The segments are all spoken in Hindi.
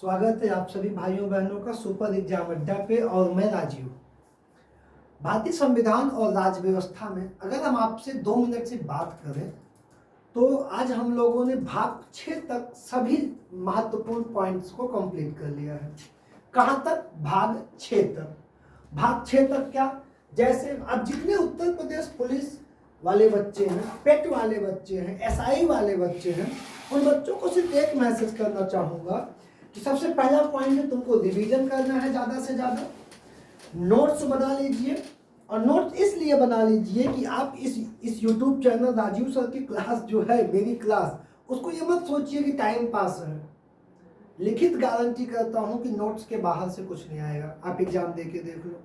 स्वागत है आप सभी भाइयों बहनों का सुपर एग्जाम अड्डा पे। और मैं राजीव। भारतीय संविधान और राज्य व्यवस्था में अगर हम आपसे 2 मिनट से बात करें तो आज हम लोगों ने भाग 6 तक सभी महत्वपूर्ण पॉइंट्स को कंप्लीट कर लिया है। कहां तक? भाग 6 तक। भाग 6 तक क्या? जैसे अब जितने उत्तर प्रदेश पुलिस वाले बच्चे हैं, पेट वाले बच्चे हैं, एसआई वाले बच्चे हैं, उन बच्चों को सिर्फ एक मैसेज करना चाहूँगा कि सबसे पहला पॉइंट है तुमको रिवीजन करना है ज़्यादा से ज़्यादा। नोट्स बना लीजिए, और नोट्स इसलिए बना लीजिए कि आप इस YouTube चैनल राजीव सर की क्लास जो है, मेरी क्लास, उसको ये मत सोचिए कि टाइम पास है। लिखित गारंटी करता हूँ कि नोट्स के बाहर से कुछ नहीं आएगा। आप एग्जाम दे के देख लो।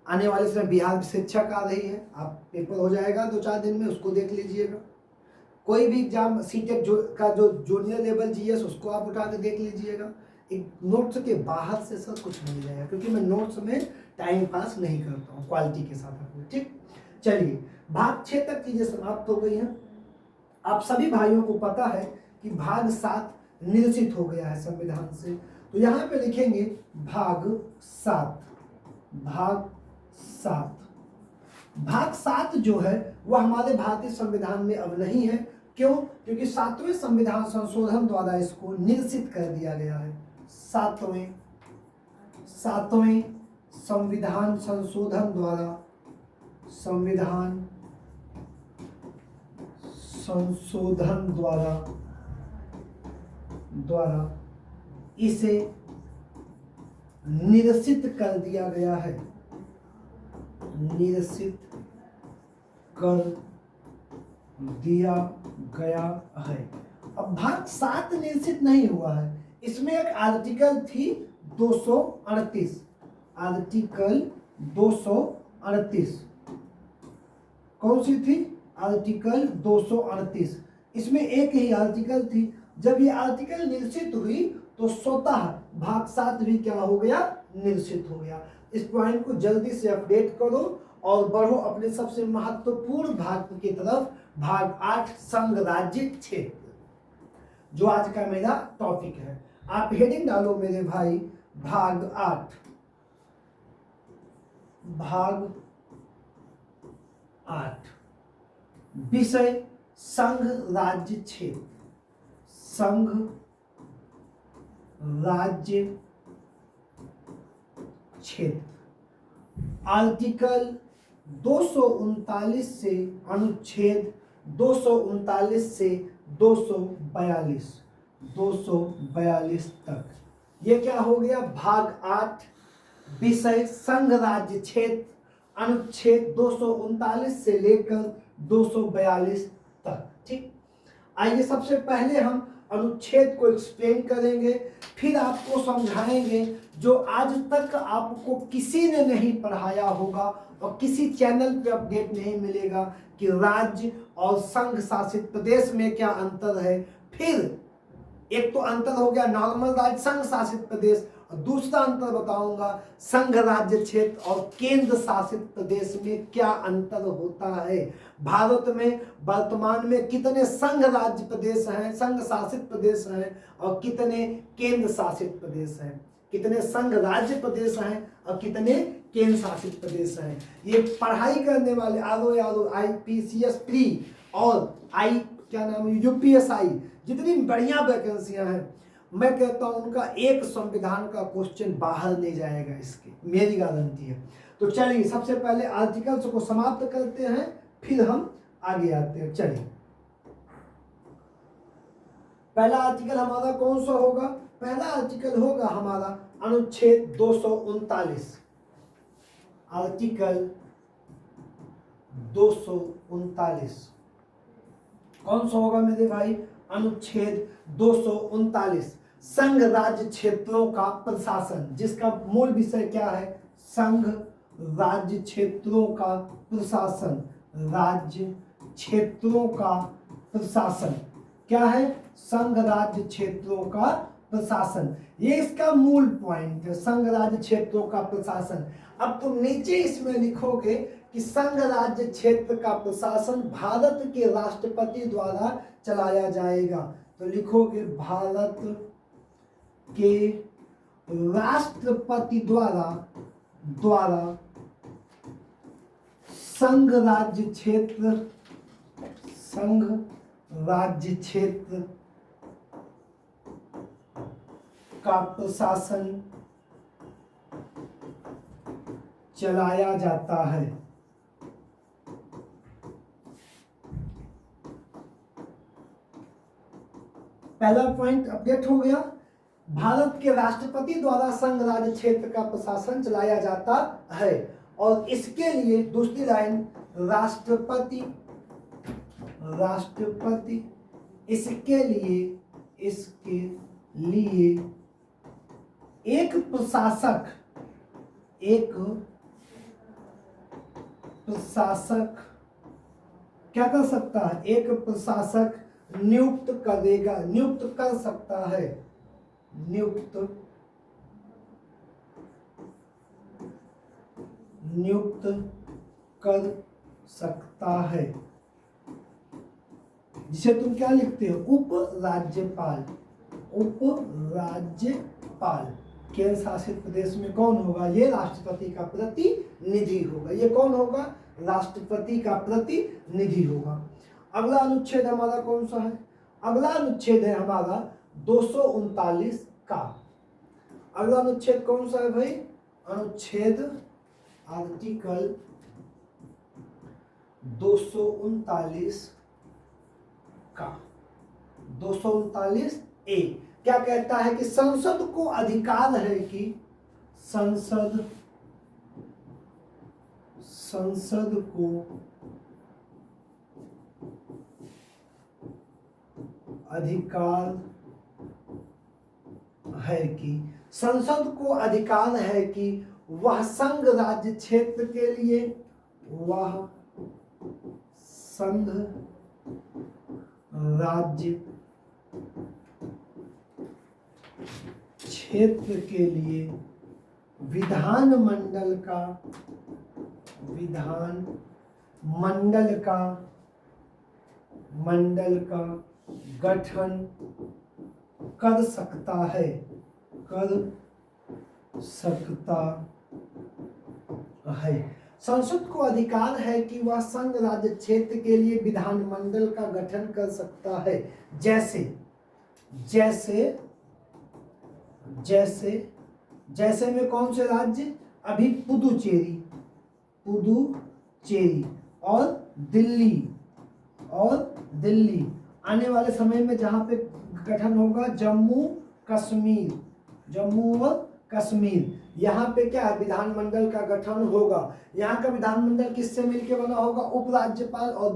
आने वाले समय बिहार शिक्षक आ रही है, आप पेपर हो जाएगा 2-4 दिन में, उसको देख लीजिएगा। कोई भी एग्जाम सीटेट का जो जूनियर लेवल जीएस, उसको आप उठा के देख लीजिएगा। एक नोट्स के बाहर से सर कुछ नहीं जाएगा, क्योंकि मैं नोट्स में टाइम पास नहीं करता हूँ, क्वालिटी के साथ अपने। ठीक, चलिए भाग 6 तक चीजें समाप्त हो गई हैं। आप सभी भाइयों को पता है कि भाग 7 निरसित हो गया है संविधान से, तो यहाँ पे लिखेंगे भाग 7। भाग 7 भाग 7 जो है वह हमारे भारतीय संविधान में अब नहीं है। क्यों? क्योंकि 7वें संविधान संशोधन द्वारा इसको निरसित कर दिया गया है। 7वें संविधान संशोधन द्वारा इसे निरसित कर दिया गया है। निरसित कर दिया गया है। अब भाग 7 निरसित नहीं हुआ है। इसमें एक आर्टिकल थी 238। आर्टिकल 238 कौन सी थी? आर्टिकल 238। इसमें एक ही आर्टिकल थी। जब ये आर्टिकल निरसित हुई तो स्वतः भाग 7 भी क्या हो गया? निरसित हो गया। इस पॉइंट को जल्दी से अपडेट करो और बढ़ो अपने सबसे महत्वपूर्ण भाग की तरफ, भाग 8 संघ राज्य क्षेत्र, जो आज का मेरा टॉपिक है। आप हेडिंग डालो मेरे भाई, भाग 8। भाग 8 विषय संघ राज्य क्षेत्र। संघ राज्य क्षेत्र आर्टिकल 239 से अनुच्छेद 239 से 242 तक। ये क्या हो गया? भाग 8 विषय संघ राज्य क्षेत्र, अनुच्छेद 239 से लेकर 242 तक। ठीक, आइए सबसे पहले हम अनुच्छेद को एक्सप्लेन करेंगे, फिर आपको समझाएंगे जो आज तक आपको किसी ने नहीं पढ़ाया होगा और किसी चैनल पे अपडेट नहीं मिलेगा कि राज्य और संघ शासित प्रदेश में क्या अंतर है। फिर एक तो अंतर हो गया नॉर्मल राज्य, संघ शासित प्रदेश, और दूसरा अंतर बताऊंगा संघ राज्य क्षेत्र और केंद्र शासित प्रदेश में क्या अंतर होता है। भारत में वर्तमान में कितने संघ राज्य प्रदेश हैं, संघ शासित प्रदेश हैं, और कितने केंद्र शासित प्रदेश हैं। कितने संघ राज्य प्रदेश हैं और कितने केंद्र शासित प्रदेश हैं। ये पढ़ाई करने वाले आरओ IPCS प्री और यूपीएसआई जितनी बढ़िया वैकेंसियां हैं, मैं कहता हूं उनका एक संविधान का क्वेश्चन बाहर नहीं जाएगा, इसकी मेरी गारंटी है। तो चलिए सबसे पहले आर्टिकल्स को समाप्त करते हैं, फिर हम आगे आते हैं। चलिए पहला आर्टिकल हमारा कौन सा होगा? पहला आर्टिकल होगा हमारा अनुच्छेद 239। आर्टिकल 239 कौन सा होगा मेरे भाई? अनुच्छेद 239 संघ राज्य क्षेत्रों का प्रशासन, जिसका मूल विषय क्या है? संघ राज्य क्षेत्रों का प्रशासन। राज्य क्षेत्रों का प्रशासन क्या है? संघ राज्य क्षेत्रों का प्रशासन, ये इसका मूल पॉइंट है, संघ राज्य क्षेत्रों का प्रशासन। अब तुम नीचे इसमें लिखोगे कि संघ राज्य क्षेत्र का प्रशासन भारत के राष्ट्रपति द्वारा चलाया जाएगा। तो लिखोगे भारत के राष्ट्रपति द्वारा संघ राज्य क्षेत्र का प्रशासन चलाया जाता है। पहला पॉइंट अपडेट हो गया। भारत के राष्ट्रपति द्वारा संघ राज्य क्षेत्र का प्रशासन चलाया जाता है और इसके लिए दूसरी लाइन राष्ट्रपति इसके लिए एक प्रशासक क्या कर सकता है? एक प्रशासक नियुक्त कर सकता है। नियुक्त कर सकता है, जिसे तुम क्या लिखते हो? उपराज्यपाल। केंद्र शासित प्रदेश में कौन होगा? ये राष्ट्रपति का प्रतिनिधि होगा। ये कौन होगा? राष्ट्रपति का प्रतिनिधि होगा। अगला अनुच्छेद हमारा कौन सा है? अगला अनुच्छेद है हमारा 239 का। अगला अनुच्छेद कौन सा है भाई? अनुच्छेद आर्टिकल 239 का 239 ए क्या कहता है कि संसद को अधिकार है कि संसद को अधिकार है कि वह संघ राज्य क्षेत्र के लिए विधानमंडल का गठन कर सकता है। संसद को अधिकार है कि वह संघ राज्य क्षेत्र के लिए विधानमंडल का गठन कर सकता है। जैसे में कौन से राज्य? अभी पुदुचेरी और दिल्ली। आने वाले समय में जहां पे गठन होगा जम्मू और कश्मीर, यहाँ पे क्या है? विधानमंडल का गठन होगा। यहाँ का विधानमंडल किससे मिलकर बना होगा? उपराज्यपाल और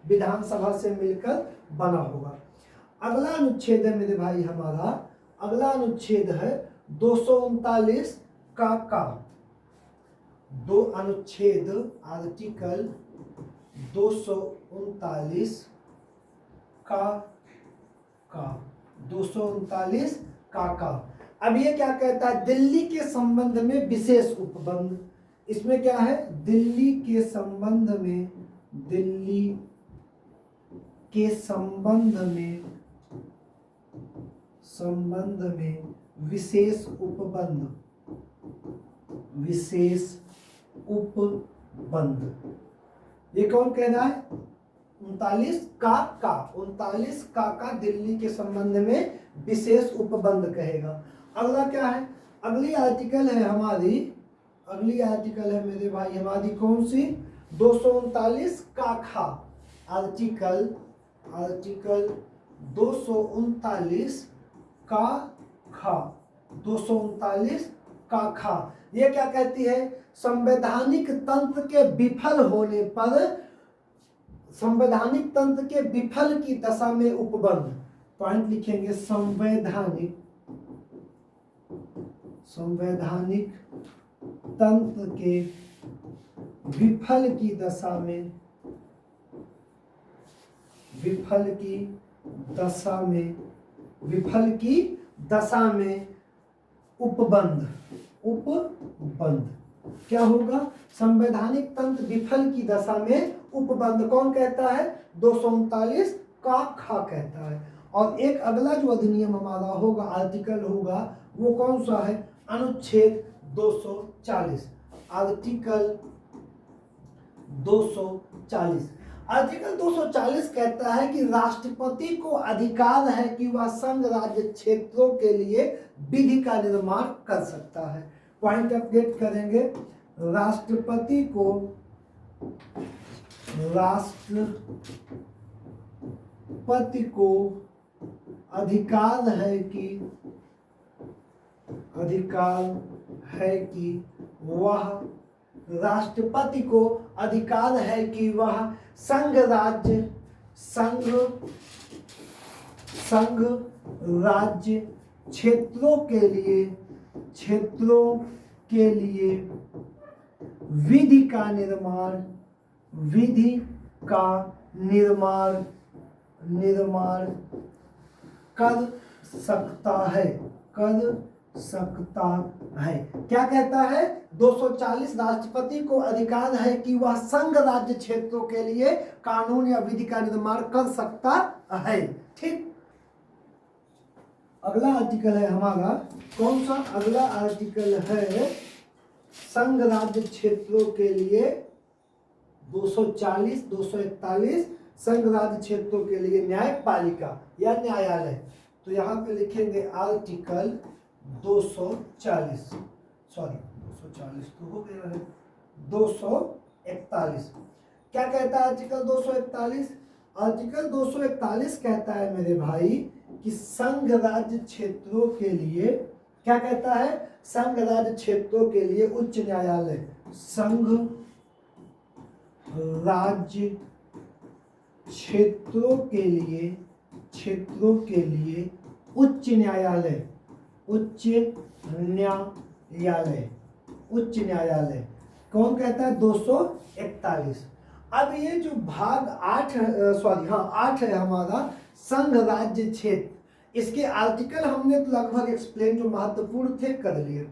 विधानसभा से मिलकर बना होगा। अगला अनुच्छेद है मेरे भाई हमारा, अगला अनुच्छेद है 239 का। दो अनुच्छेद आर्टिकल 239 का 239 का। अब ये क्या कहता है? दिल्ली के संबंध में विशेष उपबंध। इसमें क्या है? दिल्ली के संबंध में विशेष उपबंध। ये कौन कह रहा है? 39 का दिल्ली के संबंध में विशेष उपबंध कहेगा। अगला क्या है? अगली आर्टिकल है मेरे भाई हमारी कौन सी? 239 का खा। आर्टिकल 239 का खा। 239 का खा ये क्या कहती है? संवैधानिक तंत्र के विफल होने पर संवैधानिक तंत्र के विफल की दशा में उपबंध। पॉइंट लिखेंगे संवैधानिक तंत्र के विफल की दशा में उपबंध क्या होगा? संवैधानिक तंत्र विफल की दशा में उपबंध कौन कहता है? 239 का खा कहता है। और एक अगला जो अधिनियम हमारा होगा, आर्टिकल होगा, वो कौन सा है? अनुच्छेद 240। आर्टिकल 240। आर्टिकल 240 कहता है कि राष्ट्रपति को अधिकार है कि वह संघ राज्य क्षेत्रों के लिए विधि का निर्माण कर सकता है। पॉइंट अपडेट करेंगे। राष्ट्रपति को अधिकार है कि वह राष्ट्रपति को अधिकार है कि वह संघ राज्य क्षेत्रों के लिए विधि का निर्माण कर सकता है। क्या कहता है? 240 राष्ट्रपति को अधिकार है कि वह संघ राज्य क्षेत्रों के लिए कानून या विधि का निर्माण कर सकता है। ठीक। अगला आर्टिकल है हमारा कौन सा? अगला आर्टिकल है संघ राज्य क्षेत्रों के लिए 240, 241 संघ राज्य क्षेत्रों के लिए न्यायपालिका या न्यायालय। तो यहाँ पे लिखेंगे आर्टिकल 240, सॉरी 240 तो हो गया है, 241। क्या कहता है आर्टिकल 241? आर्टिकल 241 कहता है मेरे भाई कि संघ राज्य क्षेत्रों के लिए, क्या कहता है? संघ राज्य क्षेत्रों के लिए उच्च न्यायालय, संघ राज्य क्षेत्रों के लिए उच्च न्यायालय कौन कहता है? 241। अब ये जो भाग 8 है हमारा संघ राज्य क्षेत्र, इसके आर्टिकल हमने तो लगभग एक्सप्लेन जो महत्वपूर्ण थे कर लिए।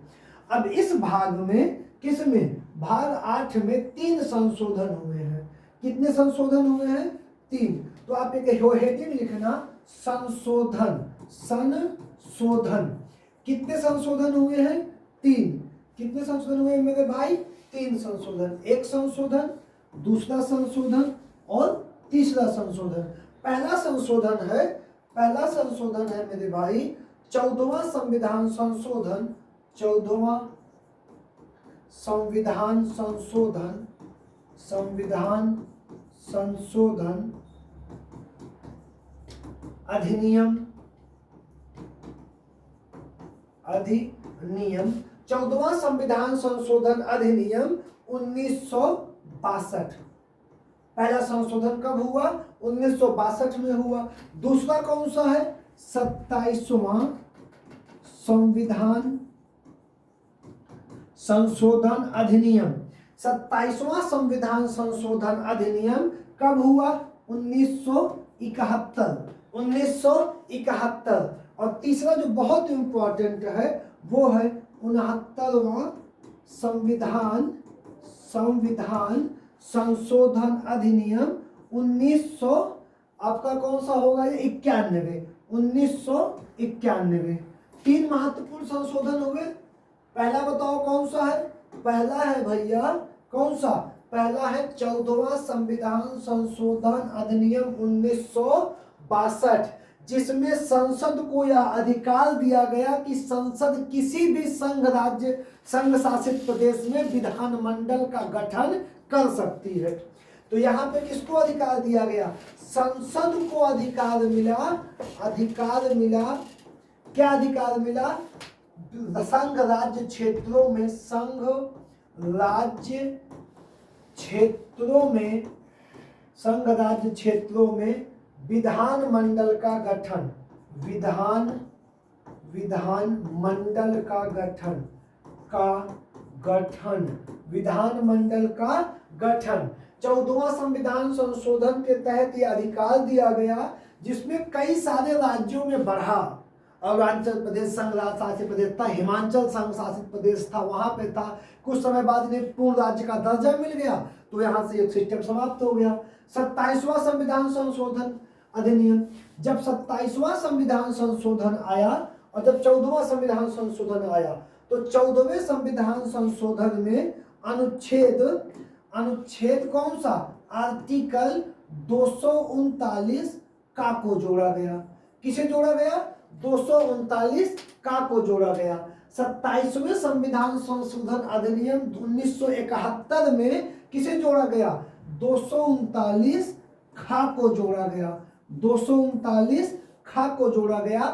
अब इस भाग में, किसमें? भाग 8 में 3 संशोधन हुए हैं। कितने संशोधन हुए हैं? 3। तो आप एक हेडिंग लिखना, संशोधन। कितने संशोधन हुए हैं? 3। कितने संशोधन हुए मेरे भाई? 3 संशोधन। एक संशोधन, दूसरा संशोधन और तीसरा संशोधन। पहला संशोधन है मेरे भाई 14वां संविधान संशोधन, 14वां संविधान संशोधन अधिनियम 14वां संविधान संशोधन अधिनियम 1962। पहला संशोधन कब हुआ? 1962 में हुआ। दूसरा कौन सा है? 27वां संविधान संशोधन अधिनियम। 27वां संविधान संशोधन अधिनियम कब हुआ? 1971। और तीसरा जो बहुत इंपॉर्टेंट है वो है 69वां संविधान संशोधन अधिनियम 1900, आपका कौन सा होगा ये? 1991। 3 महत्वपूर्ण संशोधन हुए। पहला बताओ कौन सा है? पहला है भैया कौन सा? पहला है 14वां संविधान संशोधन अधिनियम 1962, जिसमें संसद को यह अधिकार दिया गया कि संसद किसी भी संघ शासित प्रदेश में विधानमंडल का गठन कर सकती है। तो यहाँ पे किसको अधिकार दिया गया? संसद को अधिकार मिला। क्या अधिकार मिला? संघ राज्य क्षेत्रों में विधानमंडल का गठन 14वां संविधान संशोधन के तहत यह अधिकार दिया गया, जिसमें कई सारे राज्यों में बढ़ा। अरुणाचल प्रदेश संघ राज शासित प्रदेश था, हिमाचल संघ शासित प्रदेश था, वहां पे था। कुछ समय बाद इन्हें पूर्ण राज्य का दर्जा मिल गया, तो यहाँ से एक सिस्टम समाप्त हो गया। 27वां संविधान संशोधन अधिनियम जब 27वां संविधान संशोधन आया और जब 14वां संविधान संशोधन आया, तो 14वें संविधान संशोधन में अनुच्छेद कौन सा, आर्टिकल 239 का को जोड़ा गया। किसे जोड़ा गया, 239 का को जोड़ा गया। 27वें संविधान संशोधन अधिनियम 1971 में किसे जोड़ा गया, 239 खा को जोड़ा गया, 239 खा को जोड़ा गया।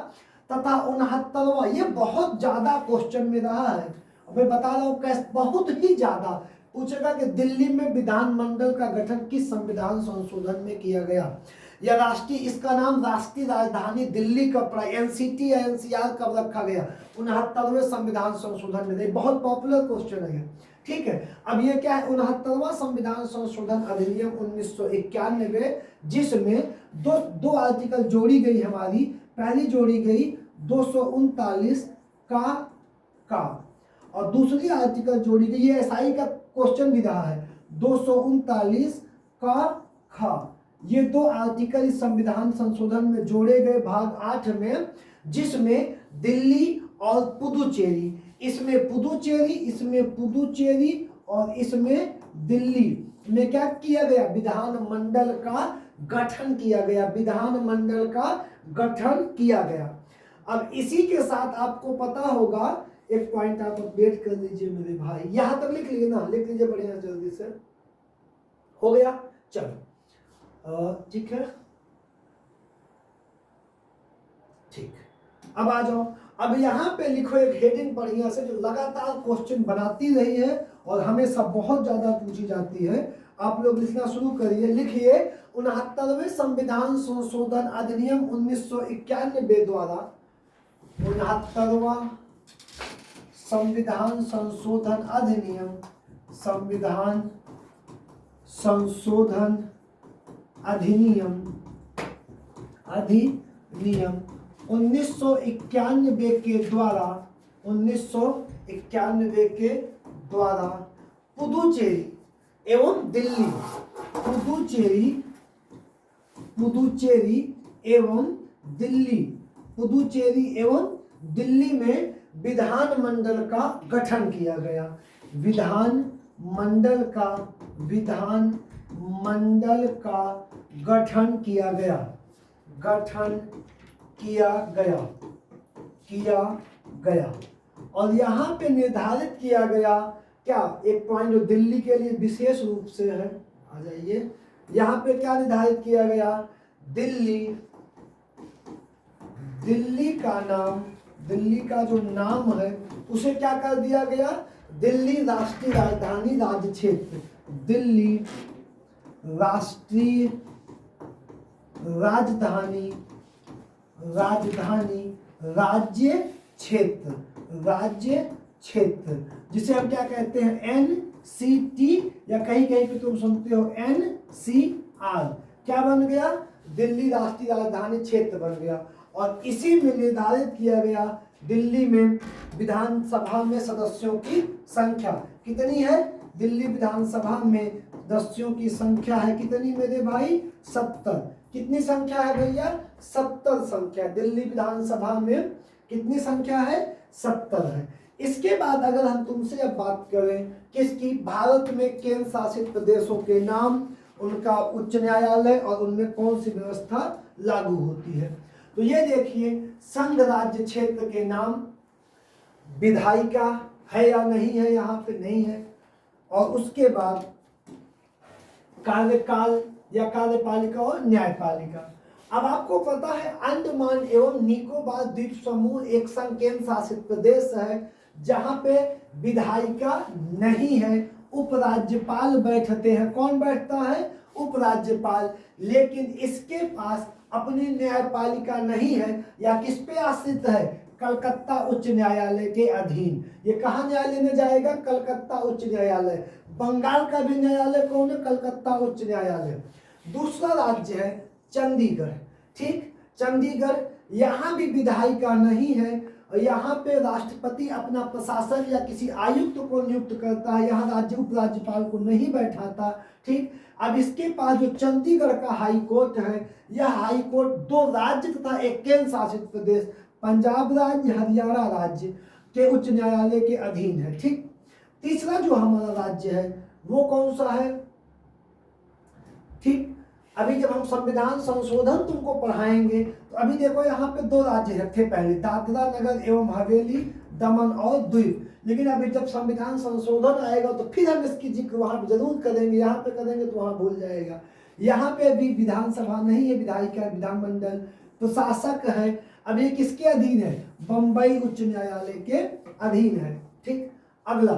तथा 69वां, ये बहुत ज्यादा क्वेश्चन में रहा है, मैं बता रहा हूँ कैसे, बहुत ही ज्यादा पूछेगा कि दिल्ली में विधानमंडल का गठन किस संविधान संशोधन में किया गया, या राष्ट्रीय, इसका नाम राष्ट्रीय राजधानी दिल्ली कब पड़ा, एनसीटी या एनसीआर कब रखा गया, 69वें संविधान संशोधन में। बहुत पॉपुलर क्वेश्चन है, ठीक है। अब ये क्या है, 69वां संविधान संशोधन अधिनियम 1991, जिसमें दो आर्टिकल जोड़ी गई हमारी। पहली जोड़ी गई 239 का और दूसरी आर्टिकल जोड़ी गई, ये एसआई का क्वेश्चन भी रहा है, 239 का खा। ये दो आर्टिकल इस संविधान संशोधन में जोड़े गए भाग 8 में, जिसमें दिल्ली और पुदुचेरी, इसमें पुदुचेरी और इसमें दिल्ली में क्या किया गया, विधानमंडल का गठन किया गया, विधानमंडल का गठन किया गया। अब इसी के साथ आपको पता होगा, एक पॉइंट आप अपडेट कर लीजिए मेरे भाई, यहां तक लिख लीजिए ना, लिख लीजिए बढ़िया जल्दी से, हो गया, चलो ठीक है, ठीक। अब आ जाओ, अब यहाँ पे लिखो एक हेडिंग बढ़िया से, जो लगातार क्वेश्चन बनाती रही है और हमेशा बहुत ज्यादा पूछी जाती है। आप लोग लिखना शुरू करिए, लिखिए 69वें संविधान संशोधन अधिनियम 1991 द्वारा, 69वां संविधान संशोधन अधिनियम, संविधान संशोधन अधिनियम 1991 के द्वारा, 1991 के द्वारा पुदुचेरी एवं दिल्ली, पुदुचेरी एवं दिल्ली में विधानमंडल का गठन किया गया, विधानमंडल का गठन किया गया। और यहाँ पे निर्धारित किया गया क्या, एक पॉइंट जो दिल्ली के लिए विशेष रूप से है, आ जाइए, यहाँ पे क्या निर्धारित किया गया, दिल्ली का जो नाम है उसे क्या कर दिया गया, दिल्ली राष्ट्रीय राजधानी राज्य क्षेत्र, दिल्ली राष्ट्रीय राजधानी राज्य क्षेत्र, जिसे हम क्या कहते हैं, एनसीटी, या कहीं कहीं पे तुम सुनते हो एनसीआर, क्या बन गया, दिल्ली राष्ट्रीय राजधानी क्षेत्र बन गया। और इसी में निर्धारित किया गया दिल्ली में विधानसभा में सदस्यों की संख्या कितनी है, दिल्ली विधानसभा में सदस्यों की संख्या है कितनी मेरे भाई, 70। कितनी संख्या है भैया, 70 संख्या, दिल्ली विधानसभा में कितनी संख्या है, 70 है। इसके बाद अगर हम तुमसे अब बात करें किसकी, भारत में केंद्र शासित प्रदेशों के नाम, उनका उच्च न्यायालय और उनमें कौन सी व्यवस्था लागू होती है, तो ये देखिए, संघ राज्य क्षेत्र के नाम, विधायिका है या नहीं है, यहाँ पे नहीं है, और उसके बाद कार्यकाल या कार्यपालिका और न्यायपालिका। अब आपको पता है अंडमान एवं निकोबार द्वीप समूह एक संघ केंद्र शासित प्रदेश है, जहां पे विधायिका नहीं है, उपराज्यपाल बैठते हैं। कौन बैठता है, उपराज्यपाल। लेकिन इसके पास अपनी न्यायपालिका नहीं है, या किस पे आश्रित है, कलकत्ता उच्च न्यायालय के अधीन। ये कहाँ न्यायालय में जाएगा, कलकत्ता उच्च न्यायालय। बंगाल का भी न्यायालय कौन है, कलकत्ता उच्च न्यायालय। दूसरा राज्य है चंडीगढ़, ठीक, चंडीगढ़ यहाँ भी विधायिका नहीं है, और यहाँ पे राष्ट्रपति अपना प्रशासन या किसी आयुक्त को नियुक्त करता है, यहाँ राज्य उपराज्यपाल को नहीं बैठाता। ठीक, अब इसके पास जो चंडीगढ़ का हाई कोर्ट है, यह हाई कोर्ट 2 राज्य तथा एक केंद्र शासित प्रदेश पंजाब राज्य हरियाणा राज्य के उच्च न्यायालय के अधीन है। ठीक, तीसरा जो हमारा राज्य है वो कौन सा है? ठीक, अभी जब हम संविधान संशोधन तुमको पढ़ाएंगे तो अभी देखो यहाँ पे 2 राज्य थे पहले, दादरा नगर एवं हवेली, दमन और द्वीप। लेकिन अभी जब संविधान संशोधन आएगा तो फिर हम इसकी जिक्र वहां जरूर करेंगे, यहाँ पे करेंगे तो वहां भूल जाएगा। यहाँ पे अभी विधानसभा नहीं है, विधायिका विधानमंडल प्रशासक है। अब ये किसके अधीन है? बंबई उच्च न्यायालय के अधीन है। ठीक, अगला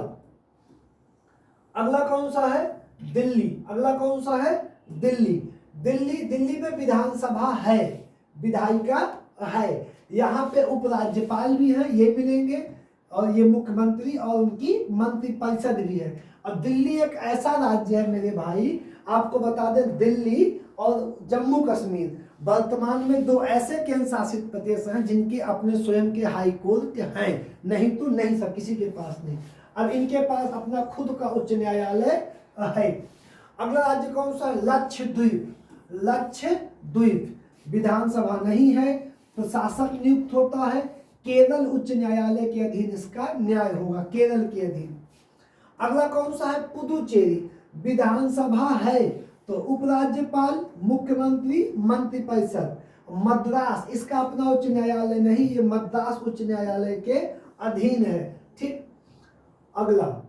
कौन सा है? दिल्ली। अगला कौन सा है? दिल्ली। दिल्ली में विधानसभा है, विधायिका है, यहाँ पे उपराज्यपाल भी है, ये मिलेंगे, और ये मुख्यमंत्री और उनकी मंत्रिपरिषद भी है। और दिल्ली एक ऐसा राज्य है मेरे भाई, आपको बता दें, दिल्ली और जम्मू कश्मीर वर्तमान में 2 ऐसे केंद्र शासित प्रदेश हैं जिनके अपने स्वयं के हाई कोर्ट हैं, नहीं तो नहीं, सब किसी के पास नहीं। अब इनके पास अपना खुद का उच्च न्यायालय है। अगला राज्य कौन सा? लक्षद्वीप। लक्षद्वीप विधानसभा नहीं है, प्रशासक नियुक्त होता है, केरल उच्च न्यायालय के अधीन इसका न्याय होगा, केरल के अधीन। अगला कौन सा है? पुदुचेरी। विधानसभा है तो उपराज्यपाल, मुख्यमंत्री, मंत्रिपरिषद। मद्रास, इसका अपना उच्च न्यायालय नहीं, ये मद्रास उच्च न्यायालय के अधीन है। ठीक, अगला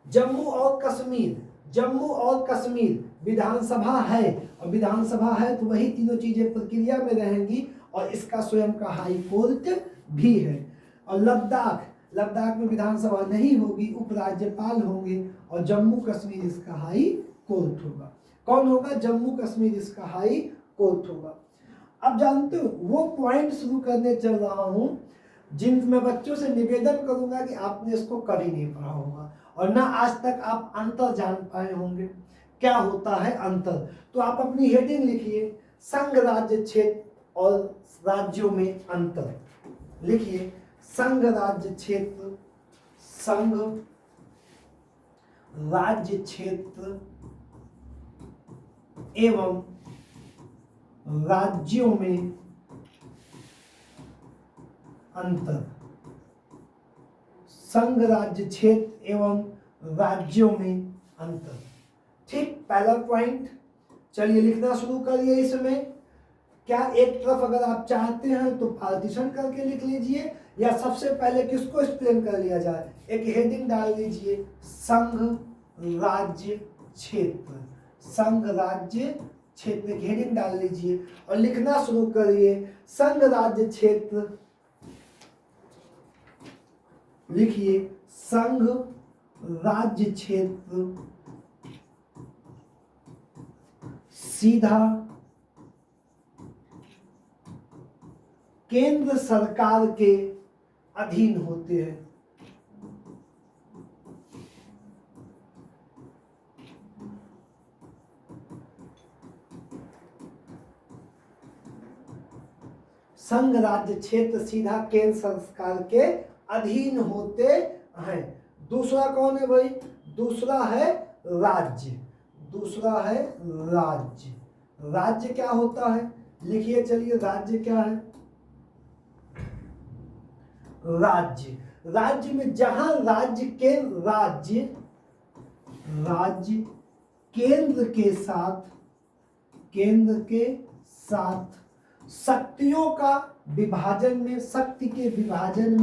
जम्मू और कश्मीर। जम्मू और कश्मीर विधानसभा है, और विधानसभा है तो वही तीनों चीजें प्रक्रिया में रहेंगी, और इसका स्वयं का हाई कोर्ट भी है। और लद्दाख में विधानसभा नहीं होगी, उपराज्यपाल होंगे, और जम्मू कश्मीर इसका हाई कोर्ट होगा। कौन होगा? जम्मू कश्मीर इसका हाई कोर्ट होगा। अब जानते हो, वो पॉइंट शुरू करने चल रहा हूं जिन मैं बच्चों से निवेदन करूंगा कि आपने इसको कभी नहीं पढ़ा होगा, और ना आज तक आप अंतर जान पाए होंगे। क्या होता है अंतर? तो आप अपनी हेडिंग लिखिए, संघ राज्य क्षेत्र और राज्यों में अंतर। लिखिए, संघ राज्य क्षेत्र, संघ राज्य क्षेत्र एवं राज्यों में अंतर। संघ राज्य क्षेत्र एवं राज्यों में अंतर। ठीक, पहला पॉइंट। चलिए लिखना शुरू करिए। इसमें क्या एक तरफ अगर आप चाहते हैं तो पार्टीशन करके लिख लीजिए, या सबसे पहले किसको एक्सप्लेन कर लिया जाए, एक हेडिंग डाल दीजिए, संघ राज्य क्षेत्र। संघ राज्य क्षेत्र की हेडिंग डाल लीजिए और लिखना शुरू करिए, संघ राज्य क्षेत्र। लिखिए, संघ राज्य क्षेत्र सीधा केंद्र सरकार के अधीन होते हैं। संघ राज्य क्षेत्र सीधा केंद्र सरकार के अधीन होते हैं। दूसरा कौन है भाई? दूसरा है राज्य। दूसरा है राज्य। राज्य क्या होता है? लिखिए, चलिए, राज्य क्या है? राज्य में जहां राज्य केंद्र के साथ शक्तियों का विभाजन में, शक्ति के विभाजन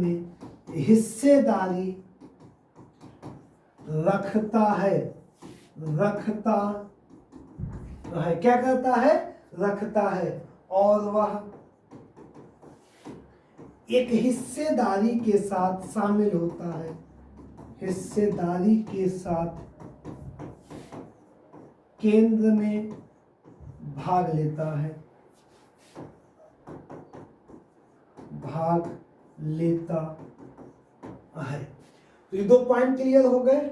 में हिस्सेदारी रखता है। क्या करता है? रखता है। और वह एक हिस्सेदारी के साथ शामिल होता है। हिस्सेदारी के साथ केंद्र में भाग लेता है। तो ये 2 पॉइंट क्लियर हो गए,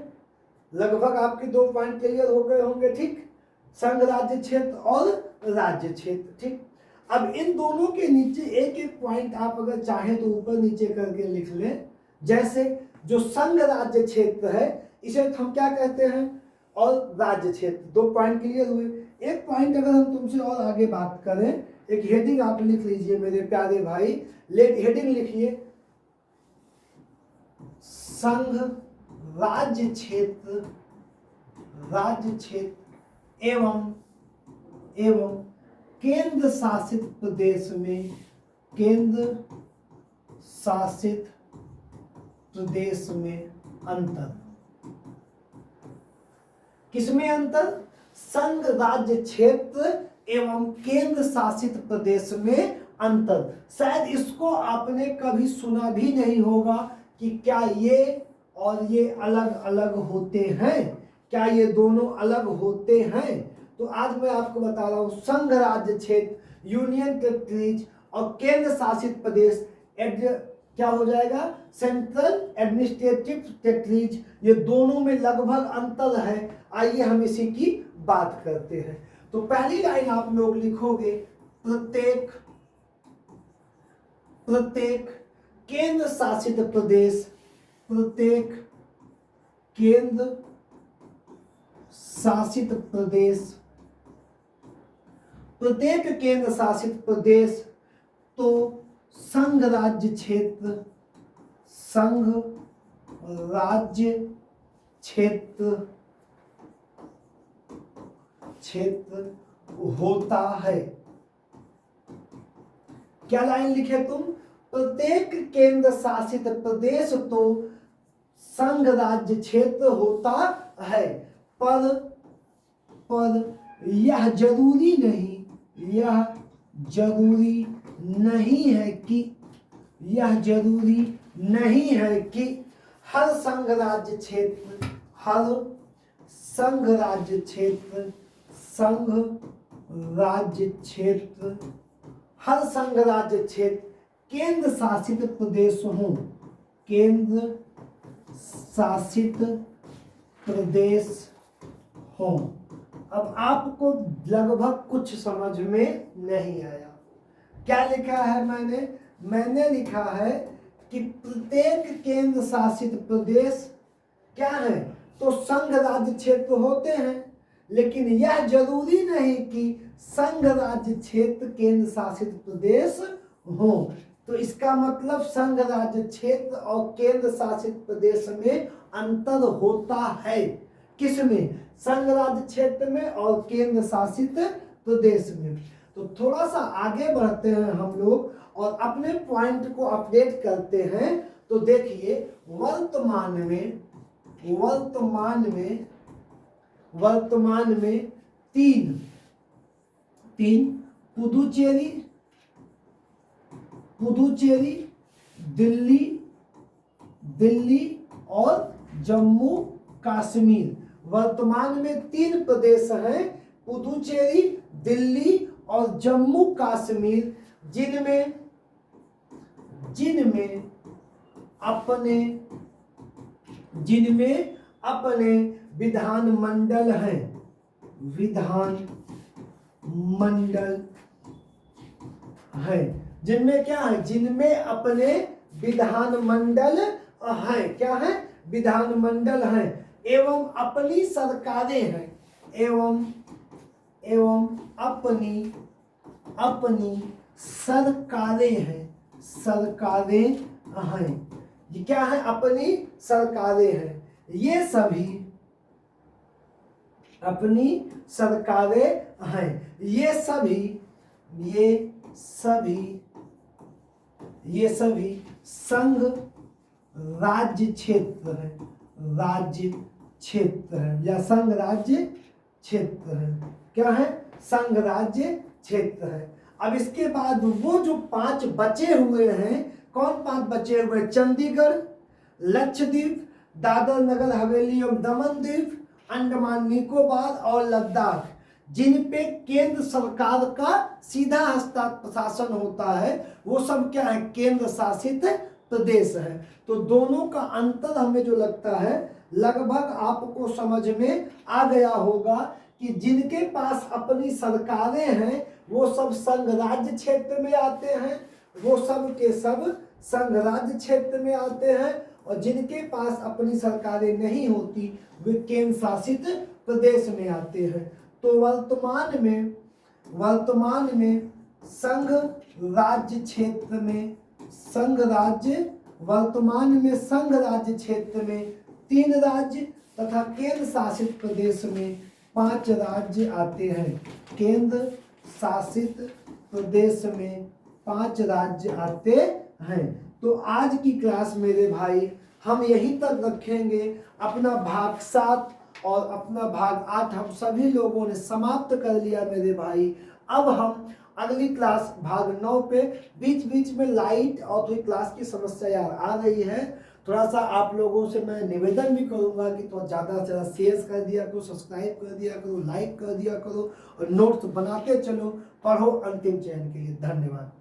लगभग आपके 2 पॉइंट क्लियर हो गए होंगे, ठीक। संघ राज्य क्षेत्र और राज्य क्षेत्र, ठीक। अब इन दोनों के नीचे एक एक पॉइंट आप अगर चाहें तो ऊपर नीचे करके लिख लें। जैसे जो संघ राज्य क्षेत्र है इसे हम क्या कहते हैं, और राज्य क्षेत्र। 2 पॉइंट क्लियर हुए। एक पॉइंट अगर हम तुमसे और आगे बात करें, एक हेडिंग आप लिख लीजिए मेरे प्यारे भाई, हेडिंग लिखिए, संघ राज्य क्षेत्र एवं केंद्र शासित प्रदेश में, केंद्र शासित प्रदेश में अंतर। किसमें अंतर? संघ राज्य क्षेत्र एवं केंद्र शासित प्रदेश में अंतर। शायद इसको आपने कभी सुना भी नहीं होगा कि क्या ये और ये अलग अलग होते हैं, क्या ये दोनों अलग होते हैं। तो आज मैं आपको बता रहा हूं, संघ राज्य क्षेत्र, यूनियन टेरिटरीज, और केंद्र शासित प्रदेश क्या हो जाएगा, सेंट्रल एडमिनिस्ट्रेटिव टेरिटरीज, ये दोनों में लगभग अंतर है। आइए हम इसी की बात करते हैं। तो पहली लाइन आप लोग लिखोगे, प्रत्येक केंद्र शासित प्रदेश, प्रत्येक केंद्र शासित प्रदेश, प्रत्येक केंद्र शासित प्रदेश तो संघ राज्य क्षेत्र, संघ राज्य क्षेत्र होता है। क्या लाइन लिखे तुम? प्रत्येक केंद्र शासित प्रदेश तो संघ राज्य क्षेत्र होता है, पर यह जरूरी नहीं है कि हर संघ राज्य क्षेत्र केंद्र शासित प्रदेश हो, केंद्र शासित प्रदेश हो। अब आपको लगभग कुछ समझ में नहीं आया। क्या लिखा है मैंने लिखा है कि प्रत्येक केंद्र शासित प्रदेश क्या है, तो संघ राज्य क्षेत्र होते हैं, लेकिन यह जरूरी नहीं कि संघ राज्य क्षेत्र केंद्र शासित प्रदेश हो। तो इसका मतलब संघ राज्य क्षेत्र और केंद्र शासित प्रदेश में अंतर होता है। किसमें? संघ राज्य क्षेत्र में और केंद्र शासित प्रदेश में। तो थोड़ा सा आगे बढ़ते हैं हम लोग और अपने पॉइंट को अपडेट करते हैं। तो देखिए, वर्तमान में तीन पुदुचेरी, दिल्ली और जम्मू कश्मीर। वर्तमान में 3 प्रदेश हैं, पुदुचेरी, दिल्ली और जम्मू कश्मीर, जिनमें अपने विधानमंडल हैं, जिनमें क्या है, जिनमें अपने विधानमंडल हैं। क्या है? विधानमंडल हैं एवं अपनी सरकारें हैं, एवं अपनी सरकारें हैं। ये क्या है? अपनी सरकारें हैं। ये सभी अपनी सरकारें हैं। ये सभी संघ राज्य क्षेत्र है, या संघ राज्य क्षेत्र है। क्या है? संघ राज्य क्षेत्र है। अब इसके बाद वो जो 5 बचे हुए हैं, कौन 5 बचे हुए? चंडीगढ़, लक्षद्वीप, दादर नगर हवेली एवं दमन द्वीप, अंडमान निकोबार और लद्दाख, जिन पे केंद्र सरकार का सीधा हस्ताक्षर प्रशासन होता है, वो सब क्या है? केंद्र शासित प्रदेश है। तो दोनों का अंतर हमें जो लगता है लगभग आपको समझ में आ गया होगा कि जिनके पास अपनी सरकारें हैं वो सब संघ राज्य क्षेत्र में आते हैं, वो सब के सब संघ राज्य क्षेत्र में आते हैं, और जिनके पास अपनी सरकारें नहीं होती वे केंद्र शासित प्रदेश में आते हैं। तो वर्तमान में संघ राज्य क्षेत्र में वर्तमान में संघ राज्य क्षेत्र में 3 राज्य तथा केंद्र शासित प्रदेश में 5 राज्य आते हैं। केंद्र शासित प्रदेश में 5 राज्य आते हैं। तो आज की क्लास मेरे भाई हम यहीं तक रखेंगे। अपना भाग 7 और अपना भाग 8 हम सभी लोगों ने समाप्त कर लिया मेरे भाई। अब हम अगली क्लास भाग 9 पे बीच बीच में लाइट और थोड़ी क्लास की समस्या यार आ रही है। थोड़ा सा आप लोगों से मैं निवेदन भी करूंगा कि थोड़ा ज़्यादा से ज़्यादा शेयर कर दिया करो, सब्सक्राइब कर दिया करो, लाइक कर दिया करो और नोट्स बनाते चलो। पढ़ो अंतिम चयन के लिए। धन्यवाद।